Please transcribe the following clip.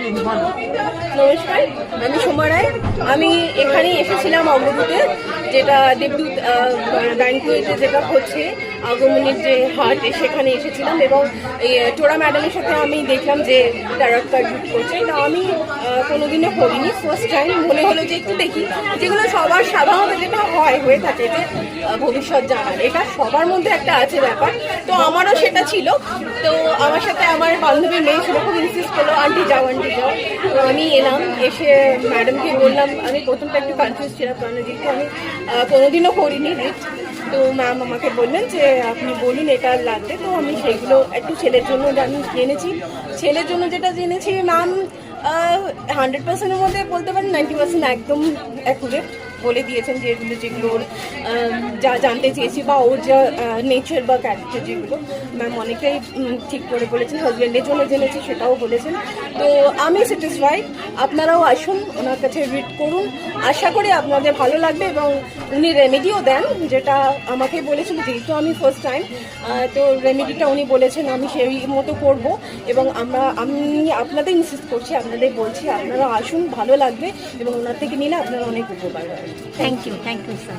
নমস্কার, আমি সোমা রায়। আমি এখানে এসেছিলাম অগ্রদূতে, যেটা দেবদূত ব্যাংকুয়েটে যেটা হচ্ছে আগমনের যে হাট, সেখানে এসেছিলাম এবং এই টোরা ম্যাডামের সাথে আমি দেখলাম যে ট্যারট কার্ড বুক করছে। তা আমি কোনোদিনও করিনি, ফার্স্ট টাইম মনে হলো যে একটু দেখি, যেগুলো সবার সাধারণত যেটা হয়ে থাকে যে ভবিষ্যৎ জানার, এটা সবার মধ্যে একটা আছে ব্যাপার। তো আমারও সেটা ছিল। তো আমার সাথে আমার বান্ধবীর মেয়ে ছিল, খুব ইনসিস্ট করলো আন্টি যাও আন্টি যাও। তো আমি এলাম, এসে ম্যাডামকে বললাম, আমি প্রথমটা একটু কনফিউজ ছিলাম কারণ যেহেতু আমি কোনোদিনও করিনি রিট। তো ম্যাম আমাকে বললেন যে আপনি বলুন এটা লাগবে। তো আমি সেইগুলো একটু ছেলের জন্য জেনেছি। ছেলের জন্য যেটা জেনেছি ম্যাম 100%-এর মধ্যে বলতে পারেন 90% একদম অ্যাকুরেট বলে দিয়েছেন, যেগুলো যেগুলো ওর যা জানতে চেয়েছি বা ওর যা নেচার বা ক্যারেক্টার, যেগুলো ম্যাম অনেকটাই ঠিক করে বলেছেন। হাজব্যান্ডের জন্য জেনেছি সেটাও বলেছেন। তো আমি স্যাটিসফাইড। আপনারাও আসুন, ওনার কাছে রিড করুন, আশা করি আপনাদের ভালো লাগবে। এবং উনি রেমেডিও দেন, যেটা আমাকে বলেছিল, যেহেতু আমি ফার্স্ট টাইম, তো রেমেডিটা উনি বলেছেন আমি সেই মতো করব। এবং আমি আপনাদের ইনসিস্ট করছি, আপনাদের বলছি আপনারা আসুন, ভালো লাগবে এবং ওনার থেকে নিলে আপনারা অনেক উপকার পাবেন। Thank you sir.